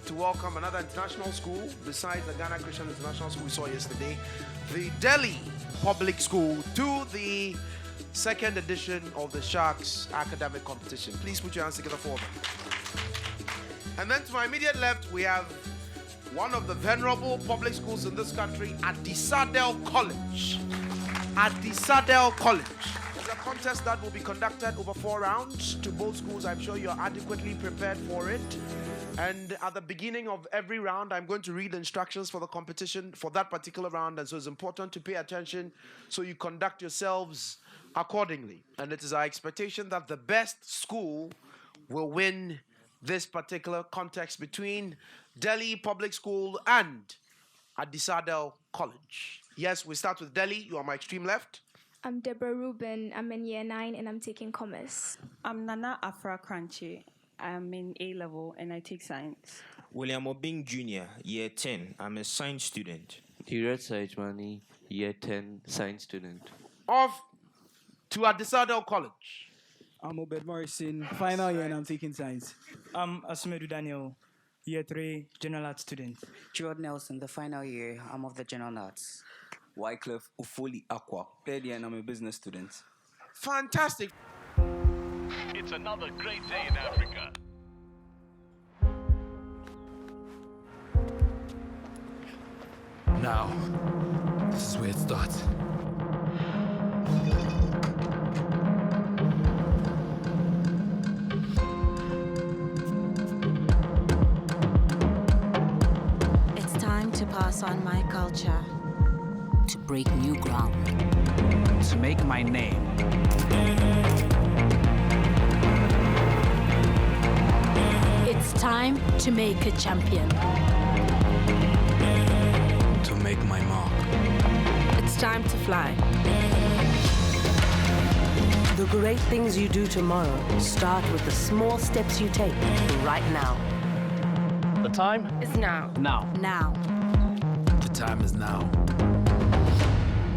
to welcome another international school besides the Ghana Christian International School we saw yesterday, the Delhi Public School, to the second edition of the Sharks Academic Competition. Please put your hands together for them. And then to my immediate left, we have one of the venerable public schools in this country, Adisadel College. Adisadel College. It's a contest that will be conducted over 4 rounds to both schools. I'm sure you're adequately prepared for it. And at the beginning of every round, I'm going to read the instructions for the competition for that particular round. And so it's important to pay attention so you conduct yourselves accordingly. And it is our expectation that the best school will win this particular contest between Delhi Public School and Adisadel College. Yes, we start with Delhi. You are my extreme left. I'm Deborah Rubin. I'm in year 9 and I'm taking commerce. I'm Nana Afra Crunchy. I'm in A level and I take science. William Obing Jr., year 10. I'm a science student. Hirat Saijmani, year 10, science student. Off to Adisadel College. I'm Obed Morrison, final year, and I'm taking science. I'm Asumedu Daniel, year 3, general arts student. Gerald Nelson, the final year, I'm of the general arts. Wycliffe Ufuli Aqua, third year, and I'm a business student. Fantastic. It's another great day in Africa. Now, this is where it starts. It's time to pass on my culture, to break new ground, to make my name. It's time to make a champion. To make my mark. It's time to fly. The great things you do tomorrow start with the small steps you take right now. The time is now. Now. Now. The time is now.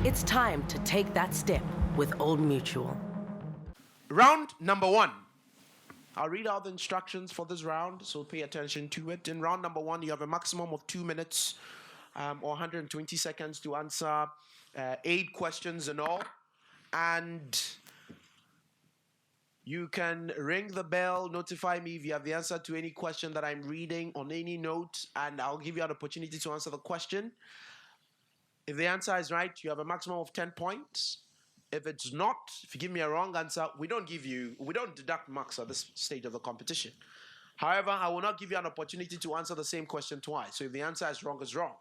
It's time to take that step with Old Mutual. Round number 1. I'll read out the instructions for this round, so pay attention to it. In round number 1, you have a maximum of 2 minutes or 120 seconds to answer 8 questions in all. And you can ring the bell, notify me if you have the answer to any question that I'm reading on any note, and I'll give you an opportunity to answer the question. If the answer is right, you have a maximum of 10 points. If it's not, if you give me a wrong answer, we don't deduct marks at this stage of the competition. However, I will not give you an opportunity to answer the same question twice. So if the answer is wrong, it's wrong.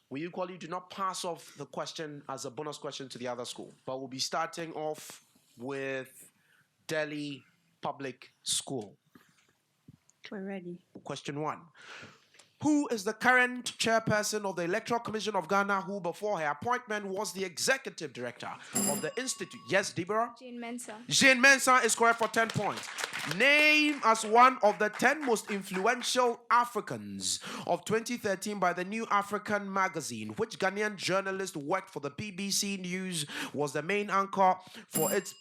We equally do not pass off the question as a bonus question to the other school. But we'll be starting off with Delhi Public School. We're ready. Question 1. Who is the current chairperson of the Electoral Commission of Ghana, who before her appointment was the executive director of the institute? Yes, Deborah? Jane Mensah. Jane Mensah is correct for 10 points. Name as one of the 10 most influential Africans of 2013 by the New African magazine. Which Ghanaian journalist worked for the BBC News, was the main anchor for its...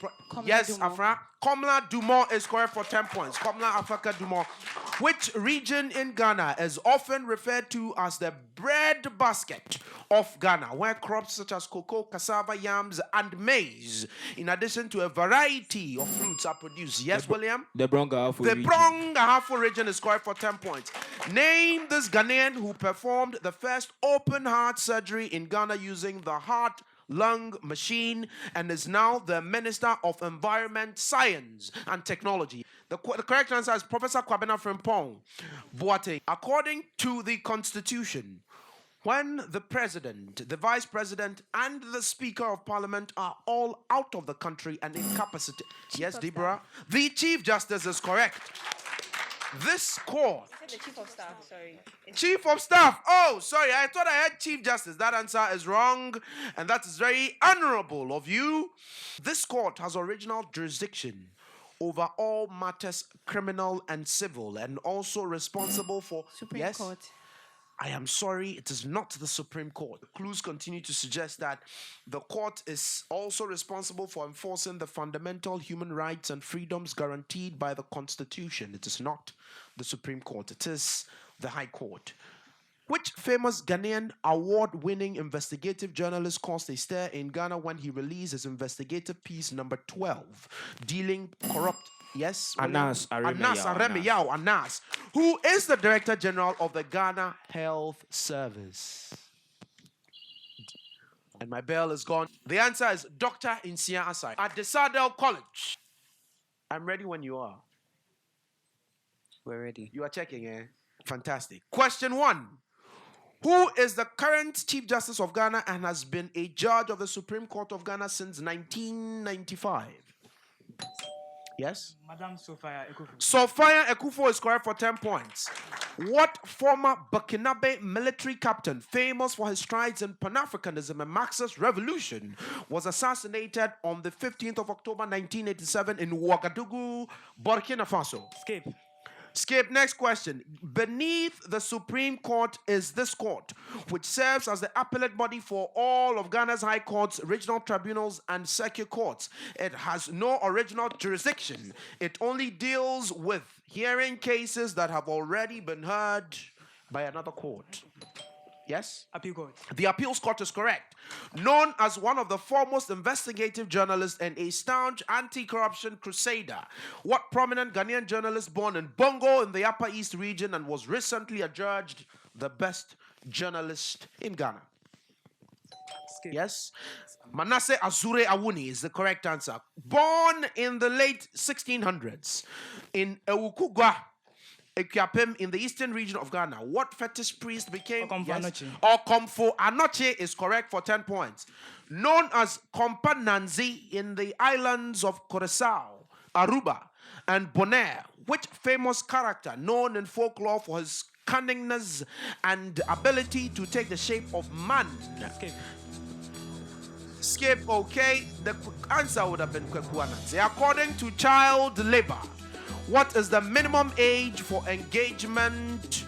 Yes, Afra? Komla Dumont is correct for 10 points. Komla Africa Dumont. Which region in Ghana is often referred to as the breadbasket of Ghana, where crops such as cocoa, cassava, yams, and maize, in addition to a variety of fruits, are produced? Yes, William? The Brongahafo region. The Brongahafo region is correct for 10 points. Name this Ghanaian who performed the first open heart surgery in Ghana using the heart-lung machine and is now the Minister of Environment, Science and Technology. The correct answer is Professor Kwabena Frimpong Boateng. According to the Constitution, when the President, the Vice President, and the Speaker of Parliament are all out of the country and incapacitated... Yes, Deborah? The Chief Justice is correct. This court... I said the Chief of Staff, sorry. Chief of Staff. Oh, sorry, I thought I had Chief Justice. That answer is wrong, and that is very honorable of you. This court has original jurisdiction over all matters criminal and civil, and also responsible for... Supreme Court. I am sorry, it is not the Supreme Court. The clues continue to suggest that the court is also responsible for enforcing the fundamental human rights and freedoms guaranteed by the Constitution. It is not the Supreme Court. It is the High Court. Which famous Ghanaian award-winning investigative journalist caused a stir in Ghana when he released his investigative piece number 12, dealing corrupt... Yes? Anas Aremeyao Anas, who is the Director General of the Ghana Health Service. And my bell is gone. The answer is Dr. Insia Asai at Adisadel College. I'm ready when you are. We're ready. You are checking, eh? Fantastic. Question 1. Who is the current Chief Justice of Ghana and has been a judge of the Supreme Court of Ghana since 1995? Yes? Madam Sophia Ekufo. Sophia Ekufo is correct for 10 points. What former Burkinabe military captain, famous for his strides in Pan-Africanism and Marxist revolution, was assassinated on the 15th of October 1987 in Ouagadougou, Burkina Faso? Skip. Next question. Beneath the Supreme Court is this court, which serves as the appellate body for all of Ghana's high courts, regional tribunals, and circuit courts. It has no original jurisdiction. It only deals with hearing cases that have already been heard by another court. Yes? Appeal Court. The appeals court is correct. Known as one of the foremost investigative journalists and a staunch anti-corruption crusader, what prominent Ghanaian journalist born in Bongo in the Upper East region and was recently adjudged the best journalist in Ghana? Yes? Manasseh Azure Awuni is the correct answer. Born in the late 1600s in Ewukugwa, Equiapem in the eastern region of Ghana, what fetish priest became Okomfo Anoche is correct for 10 points. Known as Kompa Nanzi in the islands of Curaçao, Aruba, and Bonaire, which famous character known in folklore for his cunningness and ability to take the shape of man? Skip, okay. The answer would have been Kweku Anansi. According to child labor, what is the minimum age for engagement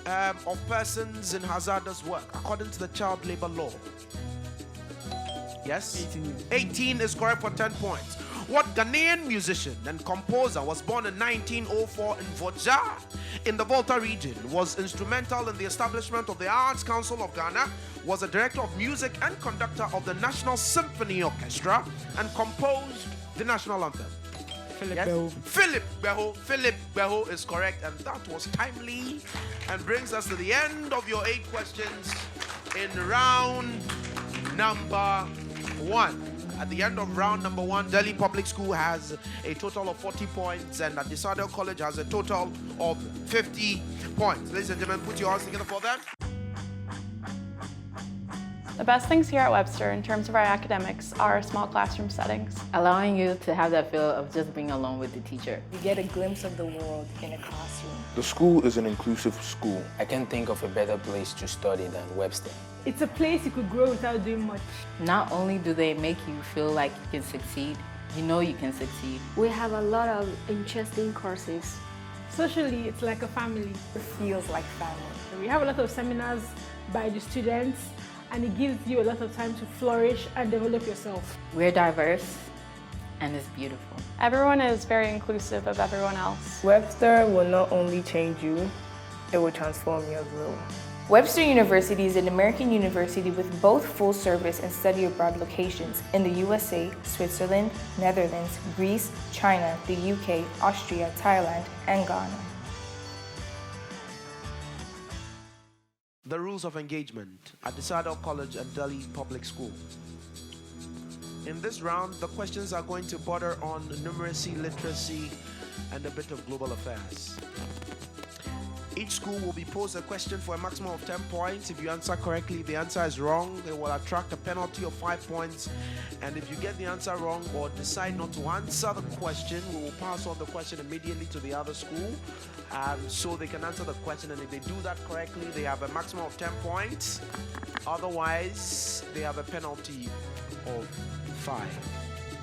of persons in hazardous work according to the child labor law? Yes? 18 is correct for 10 points. What Ghanaian musician and composer was born in 1904 in Voja in the Volta region, was instrumental in the establishment of the Arts Council of Ghana, was a director of music and conductor of the National Symphony Orchestra, and composed the national anthem? Philip Beho is correct, and that was timely and brings us to the end of your 8 questions in round number 1. At the end of round number 1, Delhi Public School has a total of 40 points, and Adisadel College has a total of 50 points. Ladies and gentlemen, put your hands together for them. The best things here at Webster in terms of our academics are small classroom settings. Allowing you to have that feel of just being alone with the teacher. You get a glimpse of the world in a classroom. The school is an inclusive school. I can't think of a better place to study than Webster. It's a place you could grow without doing much. Not only do they make you feel like you can succeed, you know you can succeed. We have a lot of interesting courses. Socially, it's like a family. It feels like family. We have a lot of seminars by the students, and it gives you a lot of time to flourish and develop yourself. We're diverse, and it's beautiful. Everyone is very inclusive of everyone else. Webster will not only change you, it will transform you as well. Webster University is an American university with both full service and study abroad locations in the USA, Switzerland, Netherlands, Greece, China, the UK, Austria, Thailand, and Ghana. The rules of engagement at Adisadel College and Delhi Public School. In this round, the questions are going to border on numeracy, literacy, and a bit of global affairs. Each school will be posed a question for a maximum of 10 points. If you answer correctly, the answer is wrong, it will attract a penalty of 5 points. And if you get the answer wrong or decide not to answer the question, we will pass on the question immediately to the other school so they can answer the question. And if they do that correctly, they have a maximum of 10 points. Otherwise, they have a penalty of 5.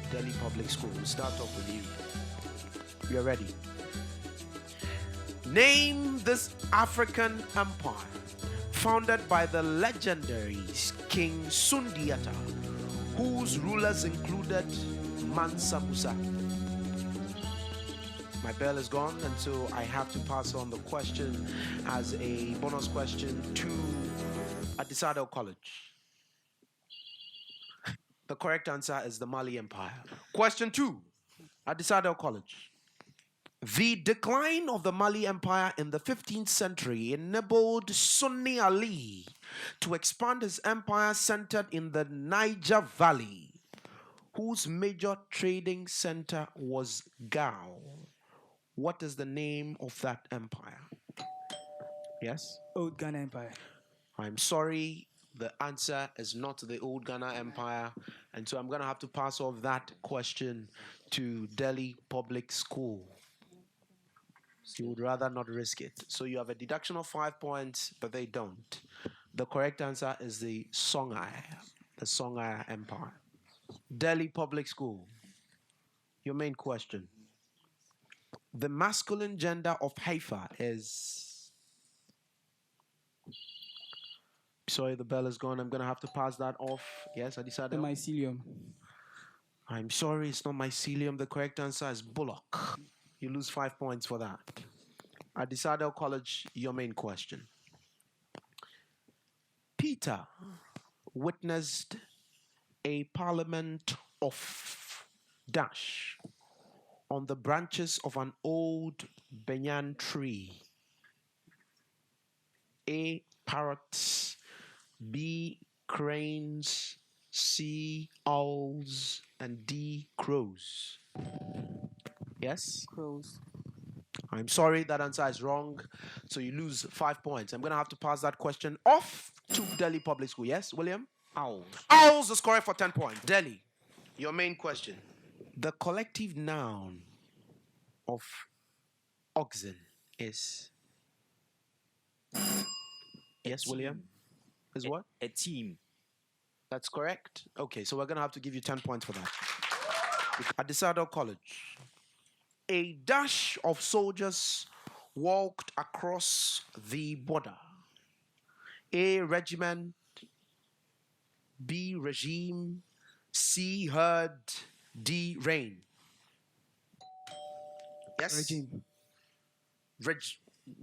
Delhi Public School. We'll start off with you. You're ready. Name this African empire founded by the legendary King Sundiata, whose rulers included Mansa Musa. My bell is gone, and so I have to pass on the question as a bonus question to Adisadel College. The correct answer is the Mali Empire. Question 2, Adisadel College. The decline of the Mali Empire in the 15th century enabled Sunni Ali to expand his empire centered in the Niger Valley, whose major trading center was Gao. What is the name of that empire? Yes? Old Ghana Empire. I'm sorry, the answer is not the Old Ghana Empire, and so I'm going to have to pass off that question to Delhi Public School. You would rather not risk it. So you have a deduction of 5 points, but they don't. The correct answer is the Songhai Empire. Delhi Public School. Your main question. The masculine gender of Haifa is... Sorry, the bell is gone. I'm going to have to pass that off. Yes, Adisadel? The mycelium. I'm sorry, it's not mycelium. The correct answer is Bullock. You lose 5 points for that. Adisadel College, your main question. Peter witnessed a parliament of dash on the branches of an old banyan tree. A, parrots. B, cranes. C, owls. And D, crows. Yes? Crows. I'm sorry, that answer is wrong. So you lose 5 points. I'm going to have to pass that question off to Delhi Public School. Yes, William? Owls. Owls is correct for 10 points. Delhi, your main question. The collective noun of oxen is... Yes, William? Is what? A team. That's correct. Okay, so we're going to have to give you 10 points for that. Adisadel College. A dash of soldiers walked across the border. A, regiment. B, regime. C, herd. D, reign. Yes? Regime.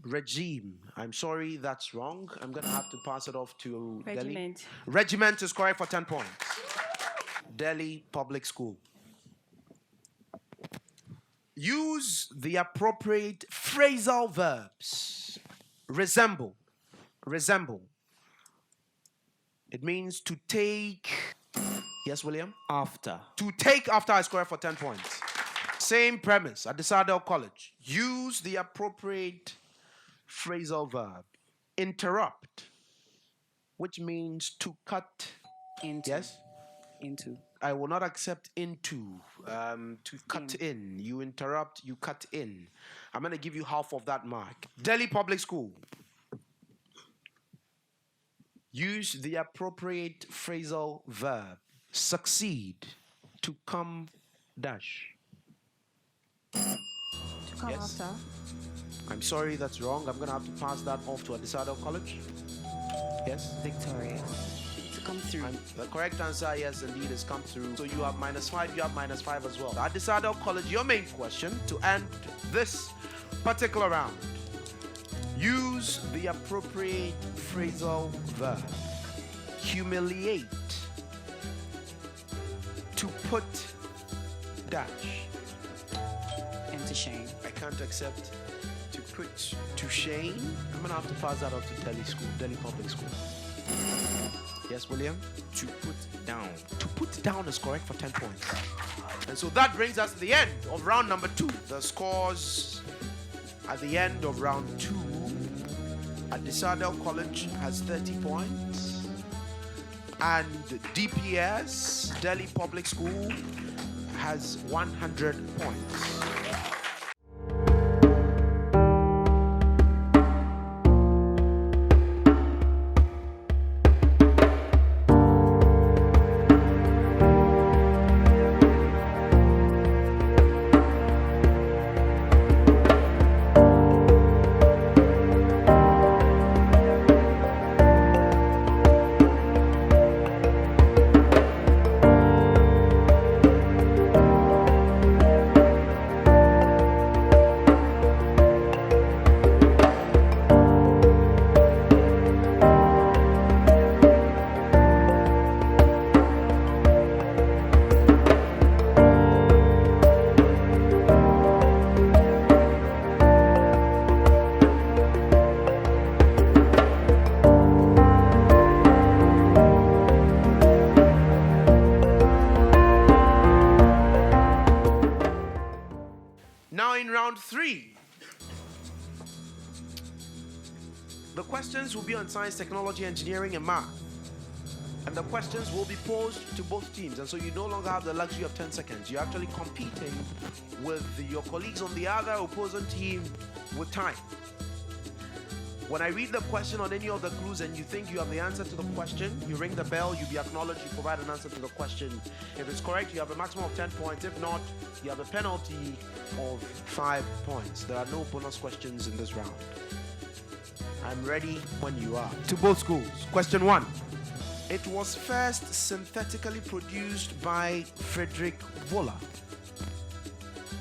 Regime. I'm sorry, that's wrong. I'm going to have to pass it off to Regiment. Delhi. Regiment is correct for 10 points. Delhi Public School. Use the appropriate phrasal verbs. Resemble. Resemble. It means to take. Yes, William? After. To take after is correct for 10 points. Same premise at Adisadel College. Use the appropriate phrasal verb. Interrupt, which means to cut. Into. Yes? Into. I will not accept into. To cut in. You interrupt, you cut in. I'm going to give you half of that mark. Delhi Public School. Use the appropriate phrasal verb. Succeed. To come dash. To come Yes. after. I'm sorry, that's wrong. I'm going to have to pass that off to Adisadel College. Yes? Victoria. To come through. The correct answer, yes, indeed, is come through. So you have -5, you have -5 as well. Adisadel College, your main question to end this particular round. Use the appropriate phrasal verb. Humiliate. To put dash. And to shame. I can't accept to put to shame. I'm going to have to pass that off to Delhi School, Delhi Public School. Yes, William? To put down. To put down is correct for 10 points. And so that brings us to the end of round number 2. The scores at the end of round 2. Adisadel College has 30 points. And DPS, Delhi Public School, has 100 points. The questions will be on science, technology, engineering, and math. And the questions will be posed to both teams. And so you no longer have the luxury of 10 seconds. You're actually competing with your colleagues on the other opposing team with time. When I read the question on any of the clues and you think you have the answer to the question, you ring the bell, you be acknowledged, you provide an answer to the question. If it's correct, you have a maximum of 10 points. If not, you have a penalty of 5 points. There are no bonus questions in this round. I'm ready when you are. To both schools. Question 1. It was first synthetically produced by Frederick Wohler.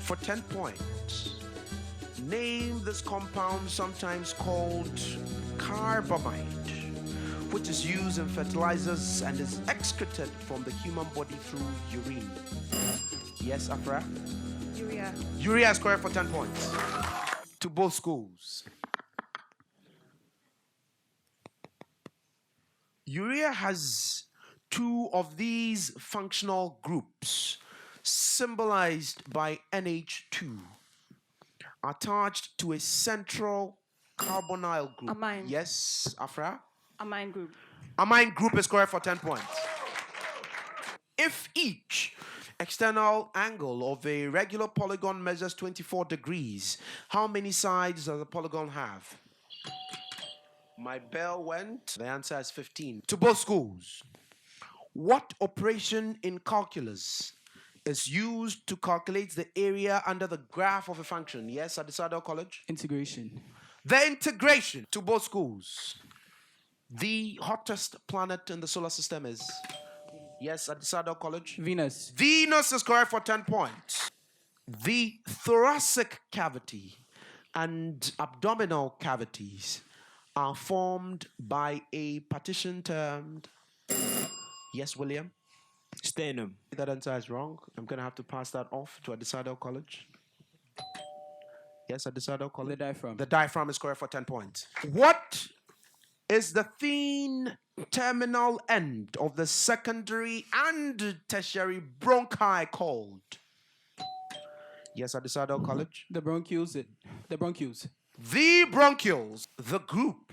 For 10 points. Name this compound, sometimes called carbamide, which is used in fertilizers and is excreted from the human body through urine. Yes, Afra? Urea. Urea is correct for 10 points. To both schools. Urea has 2 of these functional groups, symbolized by NH2. Attached to a central carbonyl group. Amine. Yes, Afra? Amine group. Amine group is correct for 10 points. If each external angle of a regular polygon measures 24 degrees, how many sides does the polygon have? My bell went. The answer is 15. To both schools. What operation in calculus is used to calculate the area under the graph of a function? Yes, Adisadel College? Integration. The integration. To both schools. The hottest planet in the solar system is? Yes, Adisadel College? Venus. Venus is correct for 10 points. The thoracic cavity and abdominal cavities are formed by a partition termed... Yes, William? Sternum. That answer is wrong. I'm going to have to pass that off to Adisadel College. Yes, Adisadel College. The diaphragm. The diaphragm is correct for 10 points. What is the thin terminal end of the secondary and tertiary bronchi called? Yes, Adisadel College. The bronchioles. The bronchioles. The bronchioles, the group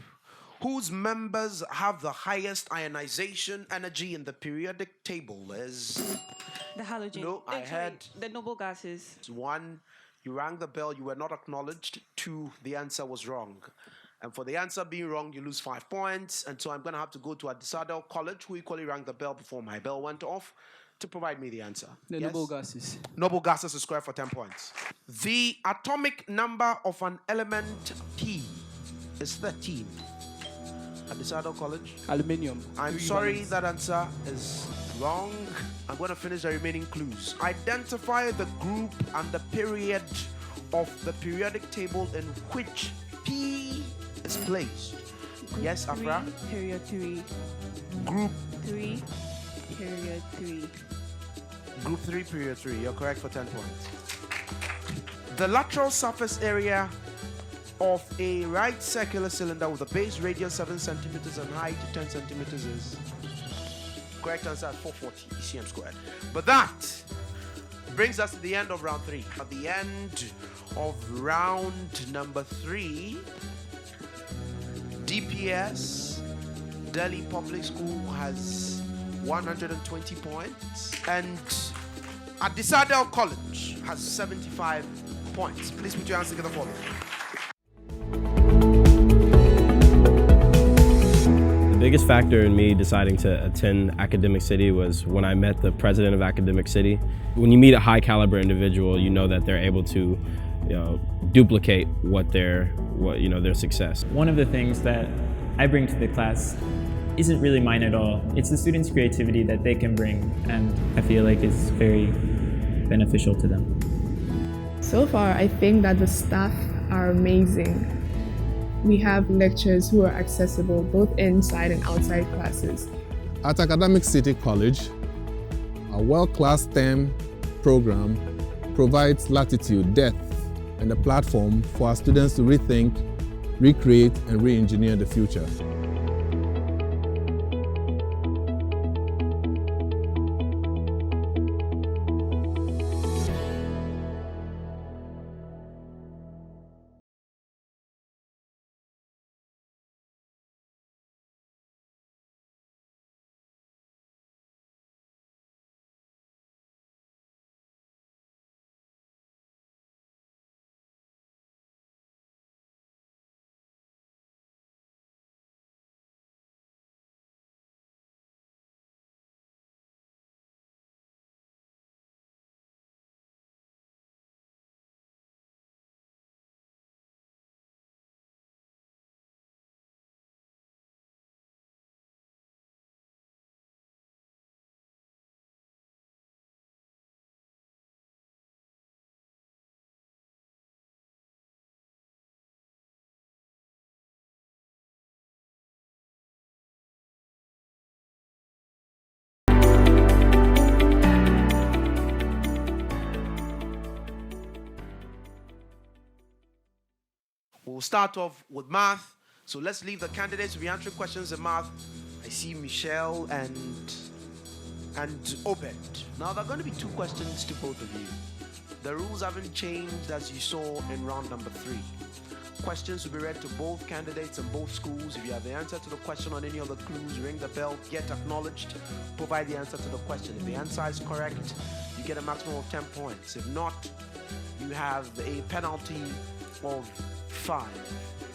whose members have the highest ionization energy in the periodic table is... The halogen. No, I had... The noble gases. 1, you rang the bell, you were not acknowledged. 2, the answer was wrong. And for the answer being wrong, you lose 5 points. And so I'm going to have to go to Adisadel College, who equally rang the bell before my bell went off, to provide me the answer. The noble gases. Noble gases is square for 10 points. The atomic number of an element P is 13. Adisadel College. Aluminium. I'm sorry, that answer is wrong. I'm going to finish the remaining clues. Identify the group and the period of the periodic table in which P is placed. Group yes, Afra? 3, period 3. Group 3, period 3. Group 3, period 3. You're correct for 10 points. The lateral surface area of a right circular cylinder with a base radius 7 centimeters and height 10 centimeters is... Correct answer is 440 ECM squared. But that brings us to the end of round 3. At the end of round number 3, DPS, Delhi Public School, has 120 points, and Adisadel College has 75 points. Please put your hands together for them. The biggest factor in me deciding to attend Academic City was when I met the president of Academic City. When you meet a high caliber individual, you know that they're able to, duplicate their success. One of the things that I bring to the class isn't really mine at all. It's the students' creativity that they can bring, and I feel like it's very beneficial to them. So far, I think that the staff are amazing. We have lecturers who are accessible both inside and outside classes. At Academic City College, a world-class STEM program provides latitude, depth, and a platform for our students to rethink, recreate, and re-engineer the future. We'll start off with math. So let's leave the candidates to be answering questions in math. I see Michelle and Obed. Now, there are going to be 2 questions to both of you. The rules haven't changed as you saw in round number 3. Questions will be read to both candidates and both schools. If you have the answer to the question on any of the clues, ring the bell, get acknowledged, provide the answer to the question. If the answer is correct, you get a maximum of 10 points. If not, you have a penalty of 5.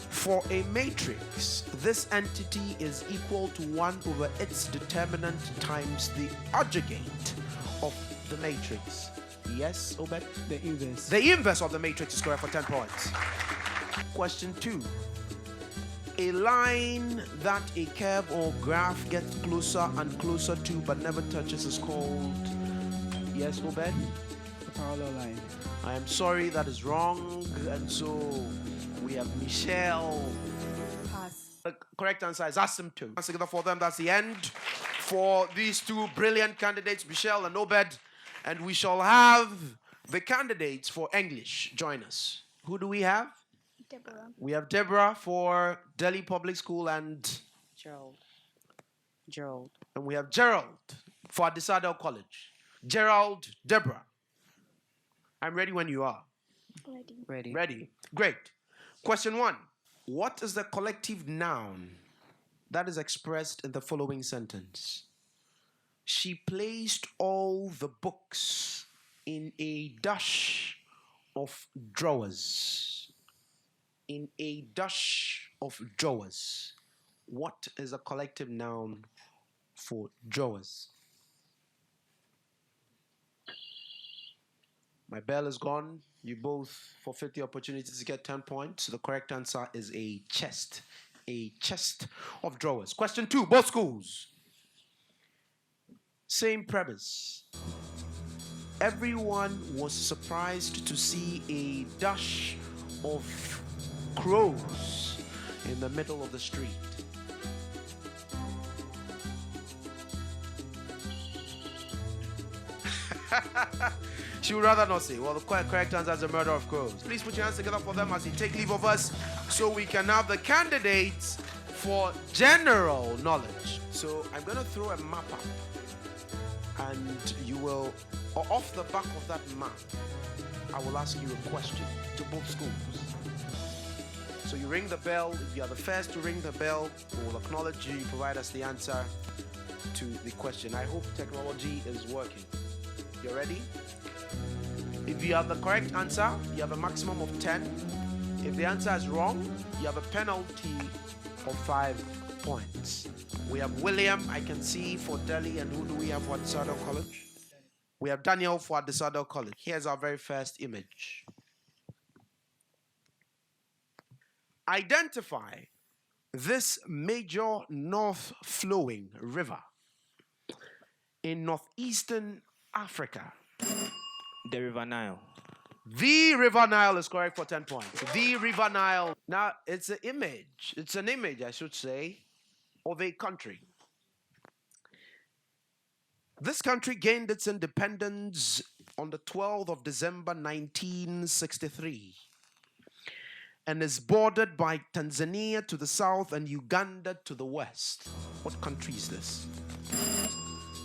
For a matrix, this entity is equal to 1 over its determinant times the adjugate of the matrix. Yes, Obed? The inverse. The inverse of the matrix is correct for 10 points. Question 2. A line that a curve or graph gets closer and closer to but never touches is called... Yes, Obed? A parallel line. I am sorry, that is wrong. And so we have Michelle. Pass. The correct answer is asymptote. Once together for them, that's the end for these 2 brilliant candidates, Michelle and Obed. And we shall have the candidates for English join us. Who do we have? Deborah. We have Deborah for Delhi Public School and Gerald. And we have Gerald for Adisadel College. Gerald, Deborah. I'm ready when you are. Ready. Great. Question 1. What is the collective noun that is expressed in the following sentence? She placed all the books in a dash of drawers. In a dash of drawers. What is a collective noun for drawers? My bell is gone. You both forfeit the opportunity to get 10 points. The correct answer is a chest. A chest of drawers. Question 2, both schools. Same premise. Everyone was surprised to see a dash of crows in the middle of the street. She would rather not say. Well, the correct answer is a murder of crows. Please put your hands together for them as they take leave of us so we can have the candidates for general knowledge. So I'm going to throw a map up and you will, or off the back of that map, I will ask you a question to both schools. So you ring the bell. If you are the first to ring the bell, we will acknowledge you. You provide us the answer to the question. I hope technology is working. You ready? If you have the correct answer, you have a maximum of 10. If the answer is wrong, you have a penalty of 5 points. We have William, I can see, for Delhi, and who do we have for Adisadel College? We have Daniel for Adisadel College. Here's our very first image. Identify this major north-flowing river in northeastern Africa. The River Nile. The River Nile is correct for 10 points. The River Nile. Now, it's an image. It's an image, I should say, of a country. This country gained its independence on the 12th of December 1963 and is bordered by Tanzania to the south and Uganda to the west. What country is this?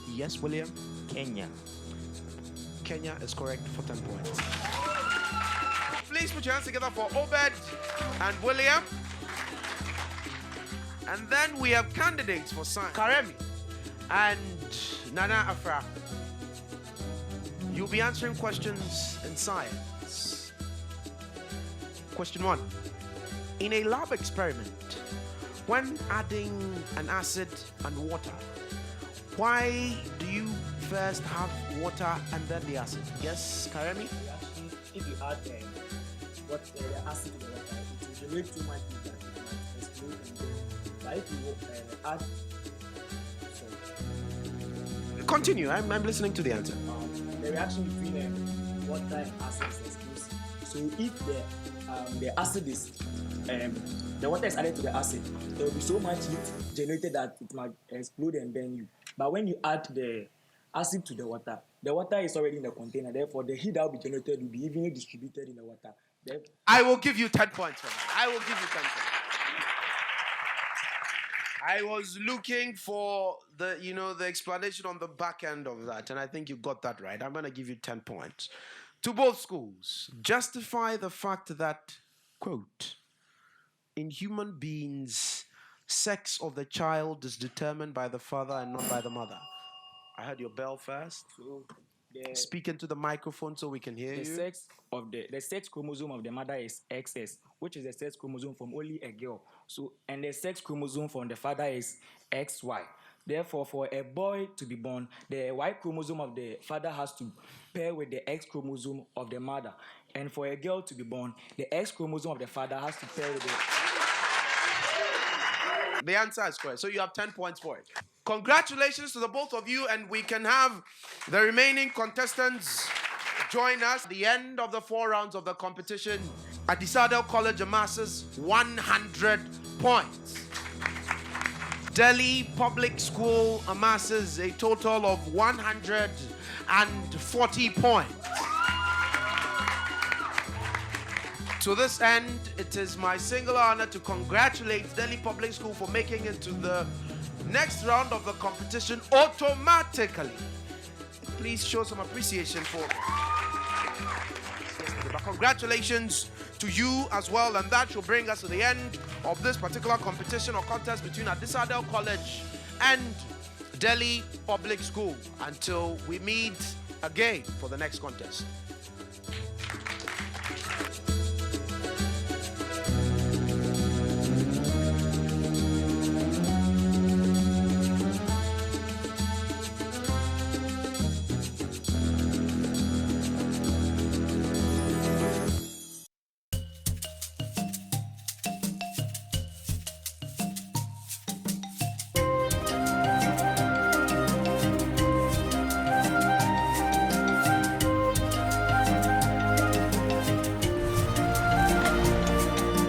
Yes, William? Kenya. Kenya is correct for 10 points. Please put your hands together for Obed and William. And then we have candidates for science. Karemi and Nana Afra. You'll be answering questions in science. Question 1. In a lab experiment, when adding an acid and water, why do you first have water and then the acid? Yes, Karemi? If you add the acid to the water, it will generate too much heat that it might explode. But if you add... Sorry. Continue, I'm listening to the answer. The reaction between water and acid is explosive. So if the acid is... the water is added to the acid, there will be so much heat generated that it might explode and burn you. But when you add the acid to the water is already in the container. Therefore, the heat that will be generated will be evenly distributed in the water. I will give you 10 points for that. I will give you 10 points. I was looking for the explanation on the back end of that, and I think you got that right. I'm going to give you 10 points. To both schools, justify the fact that, quote, in human beings, sex of the child is determined by the father and not by the mother. I heard your bell first. So Speak into the microphone so we can hear you. The sex chromosome of the mother is XS, which is the sex chromosome from only a girl. So, and the sex chromosome from the father is XY. Therefore, for a boy to be born, the Y chromosome of the father has to pair with the X chromosome of the mother. And for a girl to be born, the X chromosome of the father has to pair with The answer is correct. So you have 10 points for it. Congratulations to the both of you, and we can have the remaining contestants join us at the end of the 4 rounds of the competition. Adisadel College amasses 100 points. Delhi Public School amasses a total of 140 points. To this end, it is my singular honor to congratulate Delhi Public School for making it to the next round of the competition automatically. Please show some appreciation for them. But congratulations to you as well, and that should bring us to the end of this particular competition or contest between Adisadel College and Delhi Public School. Until we meet again for the next contest.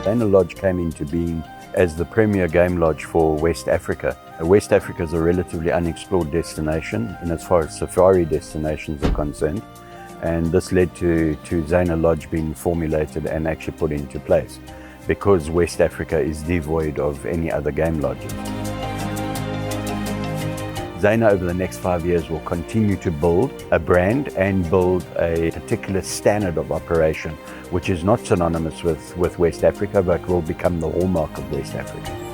Azure Lodge came into being as the premier game lodge for West Africa. West Africa is a relatively unexplored destination in as far as safari destinations are concerned, and this led to Azure Lodge being formulated and actually put into place because West Africa is devoid of any other game lodges. Azure over the next 5 years will continue to build a brand and build a particular standard of operation which is not synonymous with West Africa but will become the hallmark of West Africa.